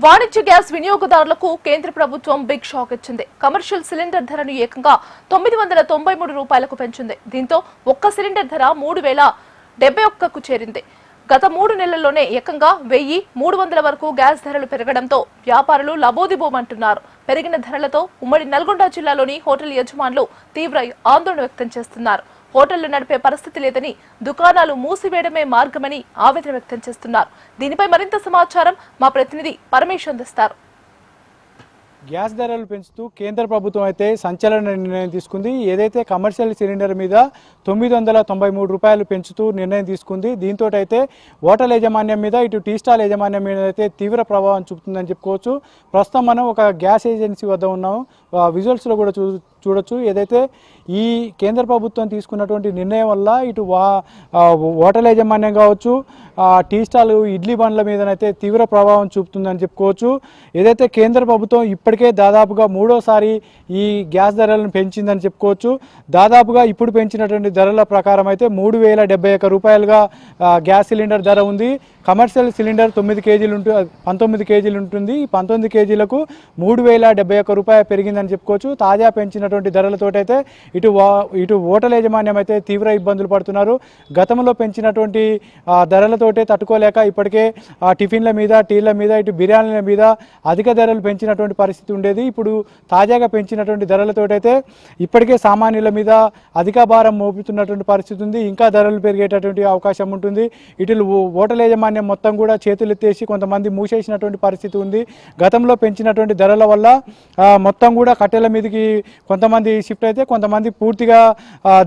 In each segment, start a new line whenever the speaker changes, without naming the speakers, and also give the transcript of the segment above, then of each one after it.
వాణిజ్య గ్యాస్ వినియోగదారులకు కేంద్ర ప్రభుత్వం బిగ్ షాక్ ఇచ్చింది. కమర్షియల్ సిలిండర్ ధరను ఏకంగా 993 రూపాయలకు పెంచింది. దీంతో ఒక్క సిలిండర్ ధర 3071కు చేరింది. గత 3 నెలల్లోనే ఏకంగా 1300 వరకు గ్యాస్ ధరలు పెరగడంతో వ్యాపారులు లబోదిబోమంటున్నారు. పెరిగిన ధరలతో ఉమ్మడి నల్గొండ జిల్లాలోని హోటల్ యజమానులు తీవ్ర ఆందోళన వ్యక్తం చేస్తున్నారు. హోటళ్లు నడిపే పరిస్థితి లేదని, దుకాణాలు మూసివేయడమే మార్గమని ఆవేదన వ్యక్తం చేస్తున్నారు. దీనిపై మరింత సమాచారం మా ప్రతినిధి పరమేష్ అందిస్తారు.
గ్యాస్ ధరలు పెంచుతూ కేంద్ర ప్రభుత్వం అయితే సంచలన నిర్ణయం తీసుకుంది. ఏదైతే కమర్షియల్ సిలిండర్ మీద 993 రూపాయలు పెంచుతూ నిర్ణయం తీసుకుంది. దీంతో అయితే హోటల్ యాజమాన్యం మీద, ఇటు టీ స్టాల్ యాజమాన్యం మీద అయితే తీవ్ర ప్రభావం చూపుతుందని చెప్పుకోవచ్చు. ప్రస్తుతం మనం ఒక గ్యాస్ ఏజెన్సీ వద్ద ఉన్నాము. విజువల్స్లో కూడా చూడొచ్చు. ఏదైతే ఈ కేంద్ర ప్రభుత్వం తీసుకున్నటువంటి నిర్ణయం వల్ల ఇటు హోటల్ యాజమాన్యం కావచ్చు, టీ స్టాల్, ఇడ్లీ బండ్ల మీదనైతే తీవ్ర ప్రభావం చూపుతుందని చెప్పుకోవచ్చు. ఏదైతే కేంద్ర ప్రభుత్వం ఇప్పటికే దాదాపుగా 3వసారి ఈ గ్యాస్ ధరలను పెంచిందని చెప్పుకోవచ్చు. దాదాపుగా ఇప్పుడు పెంచినటువంటి ధరల ప్రకారం అయితే 3071 రూపాయలుగా గ్యాస్ సిలిండర్ ధర ఉంది. కమర్షియల్ సిలిండర్ 19 కేజీలు ఉంటుంది. ఈ 19 కేజీలకు 3071 రూపాయలు పెరిగిందని చెప్పుకోవచ్చు. తాజా పెంచినటువంటి ధరలతోటైతే ఇటు హోటల్ యాజమాన్యం అయితే తీవ్ర ఇబ్బందులు పడుతున్నారు. గతంలో పెంచినటువంటి ధరలతోటే తట్టుకోలేక ఇప్పటికే టిఫిన్ల మీద, టీల మీద, ఇటు బిర్యానీల మీద అధిక ధరలు పెంచినటువంటి పరిస్థితి ఉండేది. ఇప్పుడు తాజాగా పెంచినటువంటి ధరలతోటైతే ఇప్పటికే సామాన్యుల మీద అధిక భారం మోపుతున్నటువంటి పరిస్థితి ఉంది. ఇంకా ధరలు పెరిగేటటువంటి అవకాశం ఉంటుంది. ఇటు హోటల్ యాజమాన్యం మొత్తం కూడా చేతులెత్తేసి కొంతమంది మూసేసినటువంటి పరిస్థితి ఉంది. గతంలో పెంచినటువంటి ధరల వల్ల మొత్తం కూడా కట్టెల మీదకి కొంతమంది షిఫ్ట్ అయితే, కొంతమంది పూర్తిగా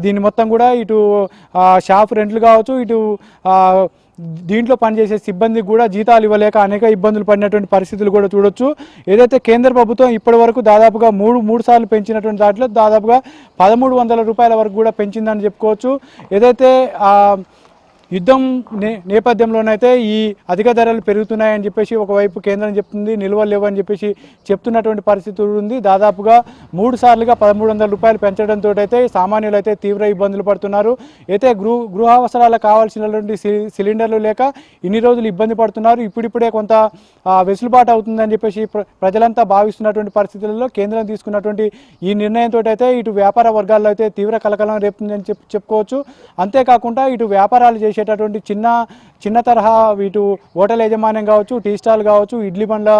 దీన్ని మొత్తం కూడా ఇటు షాప్ రెంట్లు కావచ్చు, ఇటు దీంట్లో పనిచేసే సిబ్బందికి కూడా జీతాలు ఇవ్వలేక అనేక ఇబ్బందులు పడినటువంటి పరిస్థితులు కూడా చూడొచ్చు. ఏదైతే కేంద్ర ప్రభుత్వం ఇప్పటి వరకు దాదాపుగా మూడు సార్లు పెంచినటువంటి దాంట్లో దాదాపుగా 1300 రూపాయల వరకు కూడా పెంచిందని చెప్పుకోవచ్చు. ఏదైతే యుద్ధం నేపథ్యంలోనైతే ఈ అధిక ధరలు పెరుగుతున్నాయని చెప్పేసి ఒకవైపు కేంద్రం చెప్తుంది, నిల్వలు లేవని చెప్పేసి చెప్తున్నటువంటి పరిస్థితి ఉంది. దాదాపుగా 3 సార్లుగా 1300 రూపాయలు పెంచడంతో అయితే సామాన్యులు అయితే తీవ్ర ఇబ్బందులు పడుతున్నారు. అయితే గృహ అవసరాలకు కావాల్సినటువంటి సిలిండర్లు లేక ఇన్ని రోజులు ఇబ్బంది పడుతున్నారు. ఇప్పుడిప్పుడే కొంత వెసులుబాటు అవుతుందని చెప్పేసి ప్రజలంతా భావిస్తున్నటువంటి పరిస్థితులలో కేంద్రం తీసుకున్నటువంటి ఈ నిర్ణయంతో అయితే ఇటు వ్యాపార వర్గాల్లో అయితే తీవ్ర కలకలం రేపుతుందని చెప్పుకోవచ్చు. అంతేకాకుండా ఇటు వ్యాపారాలు చేసేటటువంటి చిన్న తరహా ఇటు హోటల్ యాజమాన్యం కావచ్చు, టీ స్టాల్ కావచ్చు, ఇడ్లీ బండ్ల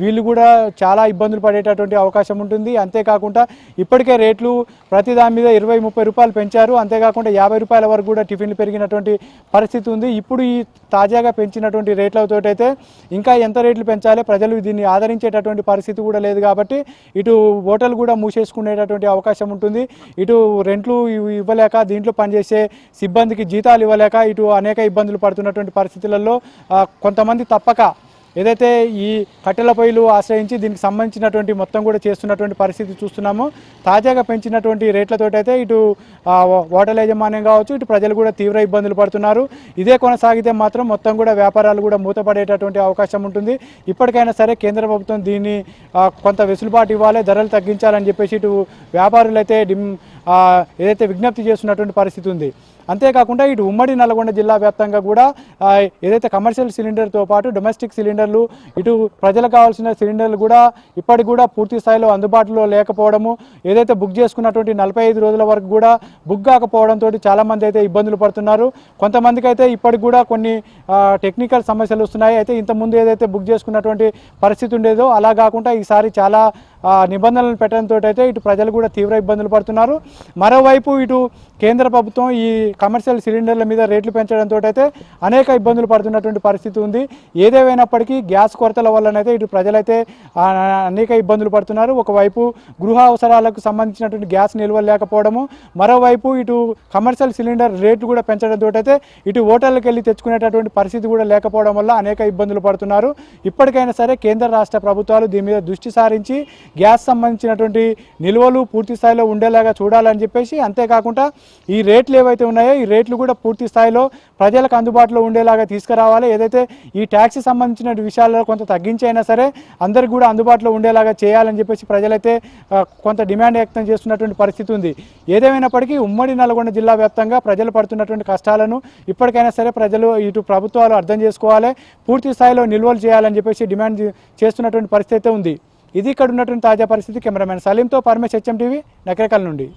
వీళ్ళు కూడా చాలా ఇబ్బందులు పడేటటువంటి అవకాశం ఉంటుంది. అంతేకాకుండా ఇప్పటికే రేట్లు ప్రతి దాని మీద 20-30 రూపాయలు పెంచారు. అంతేకాకుండా 50 రూపాయల వరకు కూడా టిఫిన్లు పెరిగినటువంటి పరిస్థితి ఉంది. ఇప్పుడు ఈ తాజాగా పెంచినటువంటి రేట్లతో అయితే ఇంకా ఎంత రేట్లు పెంచాలి, ప్రజలు దీన్ని ఆదరించేటటువంటి పరిస్థితి కూడా లేదు. కాబట్టి ఇటు హోటల్ కూడా మూసేసుకునేటటువంటి అవకాశం ఉంటుంది. ఇటు రెంట్లు ఇవ్వలేక, దీంట్లో పనిచేసే సిబ్బందికి జీతాలు ఇవ్వలేక ఇటు అనేక ఇబ్బందులు పడుతున్నటువంటి పరిస్థితులలో కొంతమంది తప్పక ఏదైతే ఈ కట్టెల పొయ్యిలు ఆశ్రయించి దీనికి సంబంధించినటువంటి మొత్తం కూడా చేస్తున్నటువంటి పరిస్థితి చూస్తున్నాము. తాజాగా పెంచినటువంటి రేట్లతోటైతే ఇటు హోటల్ యాజమాన్యం కావచ్చు, ఇటు ప్రజలు కూడా తీవ్ర ఇబ్బందులు పడుతున్నారు. ఇదే కొనసాగితే మాత్రం మొత్తం కూడా వ్యాపారాలు కూడా మూతపడేటటువంటి అవకాశం ఉంటుంది. ఇప్పటికైనా సరే కేంద్ర ప్రభుత్వం దీన్ని కొంత వెసులుబాటు ఇవ్వాలి, ధరలు తగ్గించాలని చెప్పేసి ఇటు వ్యాపారులు అయితే ఏదైతే విజ్ఞప్తి చేస్తున్నటువంటి పరిస్థితి ఉంది. అంతేకాకుండా ఇటు ఉమ్మడి నల్గొండ జిల్లా వ్యాప్తంగా కూడా ఏదైతే కమర్షియల్ సిలిండర్తో పాటు డొమెస్టిక్ సిలిండర్లు, ఇటు ప్రజలకు కావాల్సిన సిలిండర్లు కూడా ఇప్పటికి కూడా పూర్తి స్థాయిలో అందుబాటులో లేకపోవడము, ఏదైతే బుక్ చేసుకున్నటువంటి 45 రోజుల వరకు కూడా బుక్ కాకపోవడంతో చాలామంది అయితే ఇబ్బందులు పడుతున్నారు. కొంతమందికి అయితే ఇప్పటికి కూడా కొన్ని టెక్నికల్ సమస్యలు వస్తున్నాయి. అయితే ఇంతకుముందు ఏదైతే బుక్ చేసుకున్నటువంటి పరిస్థితి ఉండేదో అలా కాకుండా ఈసారి చాలా నిబంధనలు పెట్టడంతో అయితే ఇటు ప్రజలు కూడా తీవ్ర ఇబ్బందులు పడుతున్నారు. మరోవైపు ఇటు కేంద్ర ప్రభుత్వం ఈ కమర్షియల్ సిలిండర్ల మీద రేట్లు పెంచడంతో అయితే అనేక ఇబ్బందులు పడుతున్నటువంటి పరిస్థితి ఉంది. ఏదేమైనప్పటికీ గ్యాస్ కొరతల వల్లనైతే ఇటు ప్రజలైతే అనేక ఇబ్బందులు పడుతున్నారు. ఒకవైపు గృహ అవసరాలకు సంబంధించినటువంటి గ్యాస్ నిల్వలు లేకపోవడము, మరోవైపు ఇటు కమర్షియల్ సిలిండర్ రేట్లు కూడా పెంచడంతో అయితే ఇటు హోటళ్ళకి వెళ్ళి తెచ్చుకునేటటువంటి పరిస్థితి కూడా లేకపోవడం వల్ల అనేక ఇబ్బందులు పడుతున్నారు. ఇప్పటికైనా సరే కేంద్ర రాష్ట్ర ప్రభుత్వాలు దీని మీద దృష్టి సారించి గ్యాస్ సంబంధించినటువంటి నిల్వలు పూర్తి స్థాయిలో ఉండేలాగా చూడాలని చెప్పేసి, అంతేకాకుండా ఈ రేట్లు ఏవైతే ఉన్నాయో ఈ రేట్లు కూడా పూర్తి స్థాయిలో ప్రజలకు అందుబాటులో ఉండేలాగా తీసుకురావాలి. ఏదైతే ఈ ట్యాక్స్ సంబంధించిన విషయాల్లో కొంత తగ్గించైనా సరే అందరికి కూడా అందుబాటులో ఉండేలాగా చేయాలని చెప్పేసి ప్రజలైతే కొంత డిమాండ్ వ్యక్తం చేస్తున్నటువంటి పరిస్థితి ఉంది. ఏదేమైనప్పటికీ ఉమ్మడి నల్గొండ జిల్లా వ్యాప్తంగా ప్రజలు పడుతున్నటువంటి కష్టాలను ఇప్పటికైనా సరే ప్రజలు ఇటు ప్రభుత్వాలు అర్థం చేసుకోవాలి, పూర్తి స్థాయిలో నిల్వలు చేయాలని చెప్పేసి డిమాండ్ చేస్తున్నటువంటి పరిస్థితి ఉంది. ఇది ఇక్కడ ఉన్నటువంటి తాజా పరిస్థితి. కెమెరామెన్ సలీంతో పరమేశ్, HM టీవీ, నకరేకల్ నుండి.